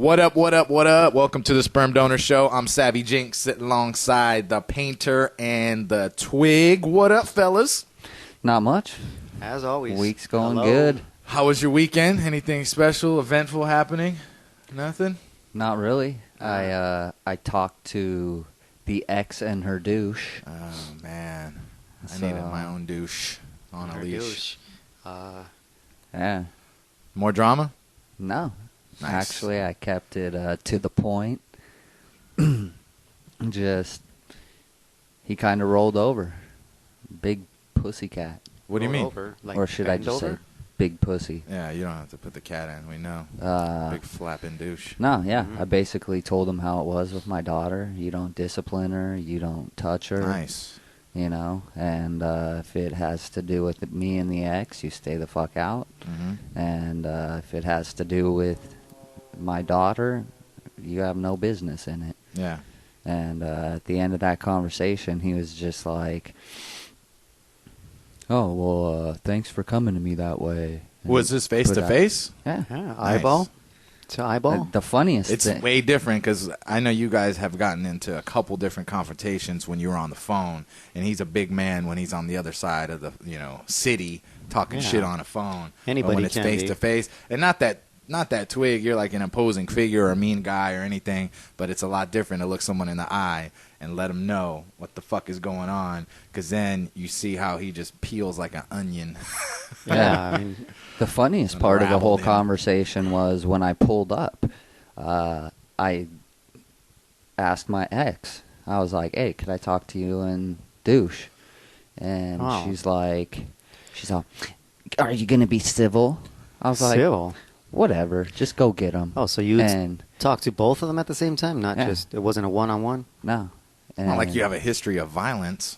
What up, what up, what up? Welcome to the Sperm Donor Show. I'm savvyjinx sitting alongside the Painter and the Twig. What up, fellas? Not much. As always. Week's going good. How was your weekend? Anything special, eventful happening? Nothing? Not really. I talked to the ex and her douche. Oh, man. I So- needed my own douche on a Our leash. douche. Yeah. More drama? No. Nice. Actually, I kept it to the point. Just, he kind of rolled over. Big pussycat. What do you mean? Over, like Or should I bend just over? say big pussy? Yeah, you don't have to put the cat in. We know. Big flapping douche. No, yeah. Mhm. I basically told him how it was with my daughter. You don't discipline her. You don't touch her. Nice. You know, and if it has to do with me and the ex, you stay the fuck out. Mm-hmm. And if it has to do with my daughter, you have no business in it. Yeah. And at the end of that conversation, he was just like, "Oh, well, thanks for coming to me that way." And Was this face put to out- face? Yeah. Yeah, eyeball to eyeball. The funniest It's thing. way different because I know you guys have gotten into a couple different confrontations when you were on the phone, and he's a big man when he's on the other side of the city talking Yeah. shit on a phone. Anybody but when it's can face be. to face, and not that Twig, you're like an imposing figure or a mean guy or anything, but it's a lot different to look someone in the eye and let them know what the fuck is going on, because then you see how he just peels like an onion. Yeah, I mean, The funniest part of the whole Unraveled him. conversation was when I pulled up, I asked my ex. I was like, "Hey, could I talk to you and douche?" And Oh. she's all, "Are you gonna be civil?" I was like, civil. "Whatever, just go get him." Oh, so you and talk to both of them at the same time? Not Yeah. just, it wasn't a one-on-one? no, and Not like you have a history of violence.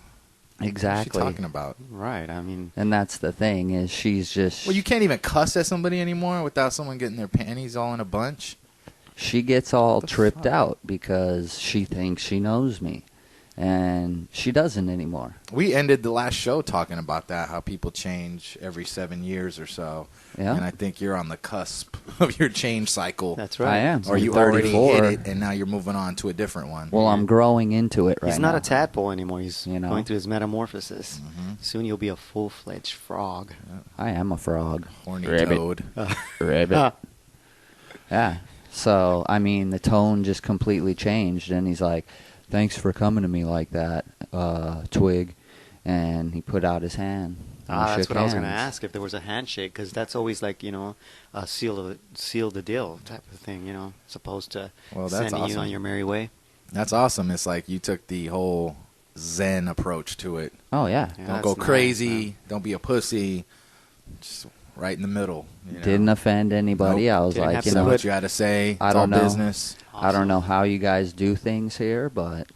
exactly. What are you talking about? Right, I mean, And that's the thing is she's just Well, you can't even cuss at somebody anymore without someone getting their panties all in a bunch. she gets all What the tripped fuck? out because she thinks she knows me, and she doesn't anymore. We ended the last show talking about that, how people change every 7 years or so. Yeah. And I think you're on the cusp of your change cycle. that's right. I am. Or I'm you already 34. hit it, and now you're moving on to a different one. Well, I'm growing into it right He's not now. a tadpole anymore. He's You know? going through his metamorphosis. Mhm. Soon you'll be a full-fledged frog. I am a frog. Horny Rabbit. toad. Rabbit. Yeah. So, I mean, the tone just completely changed, and he's like, "Thanks for coming to me like that, Twig." And he put out his hand. and we That's shook what I was going to hands. ask, if there was a handshake, because that's always like, a seal the deal type of thing, supposed to Well, that's sending you awesome. on your merry way. That's awesome. It's like you took the whole Zen approach to it. Oh, yeah. Yeah, Don't go that's crazy. nice, man. Don't be a pussy. Just right in the middle. Didn't offend anybody. Nope. I was Didn't like, have you to Say know, what you had to say. It's I all don't know. business. I don't know Awesome. how you guys do things here, but,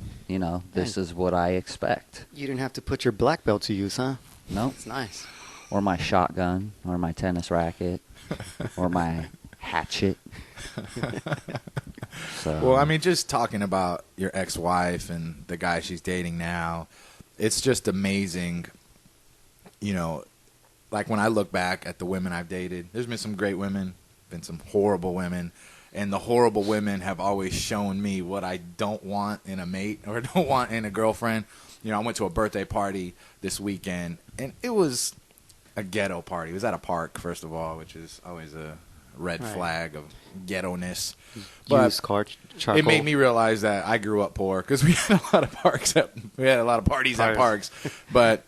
this is what I expect. You didn't have to put your black belt to use, huh? Nope. It's nice. Or my shotgun, or my tennis racket, or my hatchet. So, Well, I mean, just talking about your ex-wife and the guy she's dating now, it's just amazing. Like when I look back at the women I've dated, there's been some great women, been some horrible women, and the horrible women have always shown me what I don't want in a mate or don't want in a girlfriend. I went to a birthday party this weekend, and it was a ghetto party. It was at a park, first of all, which is always a red Right. flag of ghetto-ness. But Use charcoal. it made me realize that I grew up poor because we had a lot of parties at parks, but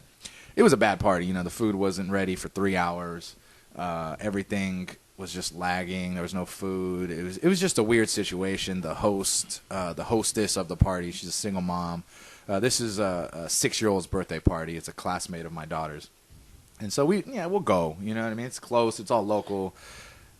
it was a bad party. The food wasn't ready for 3 hours. Everything was just lagging. There was no food. It was just a weird situation. The hostess of the party, she's a single mom. This is a 6-year-old's birthday party. It's a classmate of my daughter's, and so we'll go. You know what I mean? It's close. It's all local.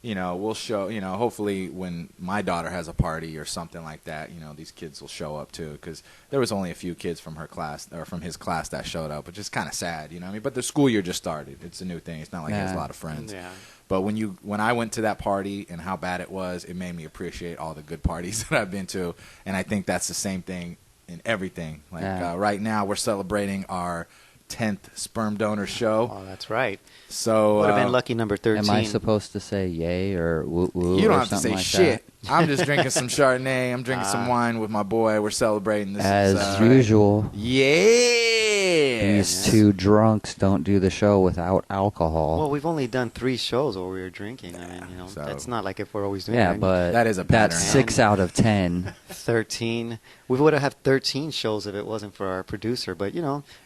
We'll show, hopefully when my daughter has a party or something like that, these kids will show up too, because there was only a few kids from her class or from his class that showed up, which is kind of sad, what I mean? But the school year just started. It's a new thing. It's not like he has a Yeah. lot of friends. Yeah. But when I went to that party and how bad it was, it made me appreciate all the good parties that I've been to. And I think that's the same thing in everything. Like Yeah. right now we're celebrating our 10th sperm donor show. Oh, that's right. So Would have been lucky number 13. Am I supposed to say yay or woo woo? You don't or have to say something like shit. I'm just drinking some Chardonnay. I'm drinking some wine with my boy. We're celebrating this. As usual. Yeah. These two drunks don't do the show without alcohol. Well, we've only done 3 shows where we were drinking. I mean, so- that's not like if we're always doing yeah, it. but That is a pattern. that's 6 out of 10. 13. We would have had 13 shows if it wasn't for our producer. But,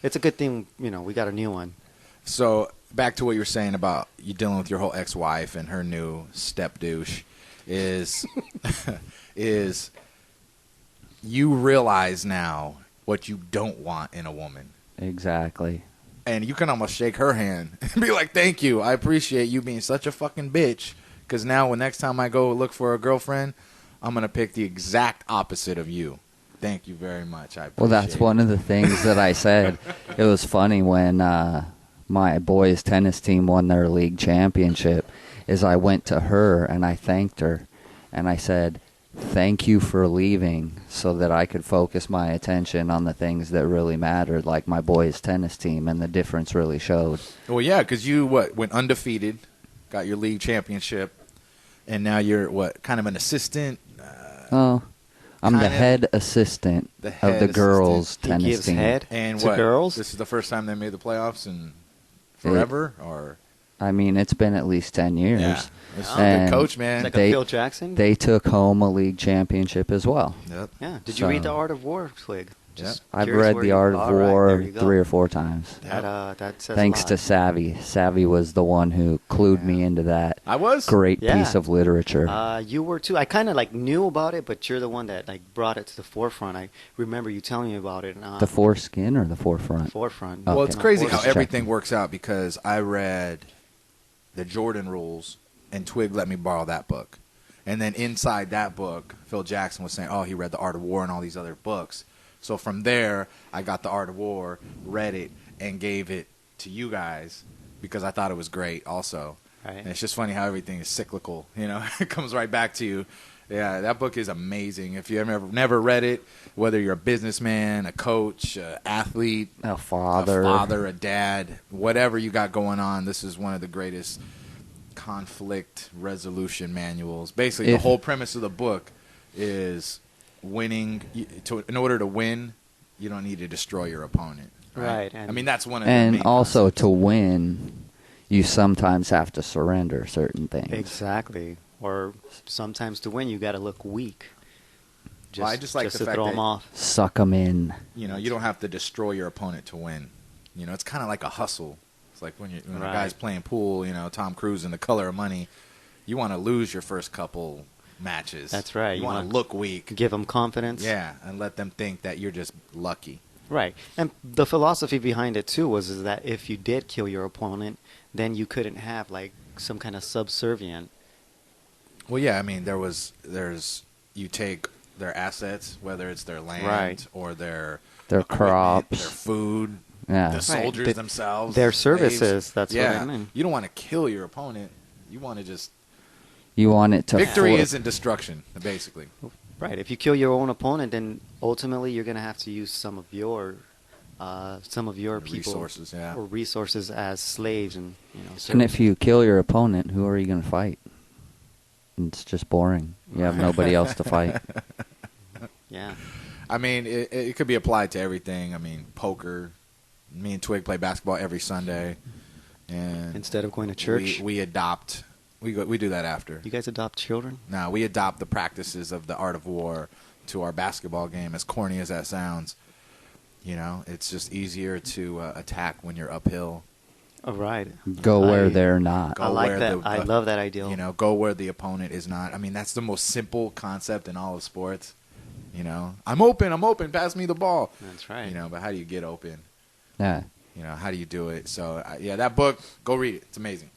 it's a good thing, we got a new one. So back to what you were saying about you dealing with your whole ex-wife and her new step douche is is you realize now what you don't want in a woman. Exactly. And you can almost shake her hand and be like, thank you. I appreciate you being such a fucking bitch. Because now when next time I go look for a girlfriend, I'm going to pick the exact opposite of you. Thank you very much. I appreciate Well, that's one of the things that I said. It was funny when my boys' tennis team won their league championship, is I went to her and I thanked her. And I said, thank you for leaving so that I could focus my attention on the things that really mattered, like my boys' tennis team, and the difference really showed. Well, yeah, because you went undefeated, got your league championship, and now you're kind of an assistant? I'm the kind of head assistant the of head the assistant. girls' He tennis gives team. head And to what? girls. This is the first time they made the playoffs in forever? Or I mean, it's been at least 10 years. yeah, this is a And good coach, man. Like They- a Phil Jackson. They took home a league championship as well. Yep. Yeah. Did you read The So- Art of War, Twig? Just I've curious read where The you- Art of All right, there War you go. 3 or 4 times. That says Thanks a to lot. Savvy. Savvy was the one who clued me into that I was? great Yeah. piece of literature. You were too. I kind of knew about it, but you're the one that brought it to the forefront. I remember you telling me about it. The foreskin or the forefront? forefront. Oh, Well, okay. it's crazy how Forefront. everything works out because I read the Jordan Rules, and Twig let me borrow that book. And then inside that book, Phil Jackson was saying, oh, he read The Art of War and all these other books. So from there, I got The Art of War, read it, and gave it to you guys because I thought it was great also. Right. And it's just funny how everything is cyclical. It comes right back to you. Yeah, that book is amazing. If you have never read it, whether you're a businessman, a coach, an athlete, A father. a father, a dad, whatever you got going on, this is one of the greatest conflict resolution manuals. Basically, the whole premise of the book is winning. In order to win, you don't need to destroy your opponent. Right, I and- mean, that's one of the And main also concepts. to win, you sometimes have to surrender certain things. Exactly. Or sometimes to win, you got to look weak. Well, I just like the to fact throw that- them off. Suck them in. you don't have to destroy your opponent to win. It's kind of like a hustle. It's like when a Right. guy's playing pool, Tom Cruise in The Color of Money, you want to lose your first couple matches. That's right. You You want wanna to look weak. Give them confidence. Yeah, and let them think that you're just lucky. Right. And the philosophy behind it too is that if you did kill your opponent, then you couldn't have some kind of subservient. Well, yeah, I mean, you take their assets, whether it's their land Right. or their Their equipment, crops. their food, Yeah. the soldiers The- themselves, their slaves. services, that's what yeah. I mean. You don't want to kill your opponent. You want to just You want it to victory flip. isn't destruction, basically. Right. If you kill your own opponent, then ultimately you're going to have to use some of your people Resources, yeah. or resources as slaves and And if you kill your opponent, who are you going to fight? It's just boring. You have nobody else to fight. yeah. I mean, it could be applied to everything. I mean, poker. Me and Twig play basketball every Sunday, and Instead of going to church, we adopt. We do that after. you guys adopt children. No, we adopt the practices of The Art of War to our basketball game. As corny as that sounds, it's just easier to attack when you're uphill. Oh, right. Go where I- they're not. Go I like where that. the- I love that idea. Go where the opponent is not. I mean, that's the most simple concept in all of sports. I'm open. Pass me the ball. That's right. But how do you get open? Yeah. How do you do it? So, that book, go read it. It's amazing.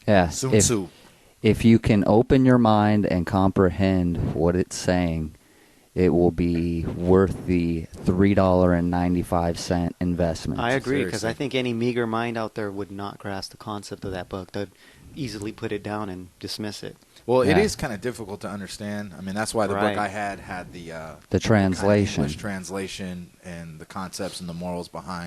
Yeah. Sun Tzu. If you can open your mind and comprehend what it's saying, it will be worth the $3.95 investment. I agree because Seriously. I think any meager mind out there would not grasp the concept of that book. They'd easily put it down and dismiss it. Well, it Yeah. is kind of difficult to understand. I mean, that's why the Right. book I had the The translation. English translation and the concepts and the morals behind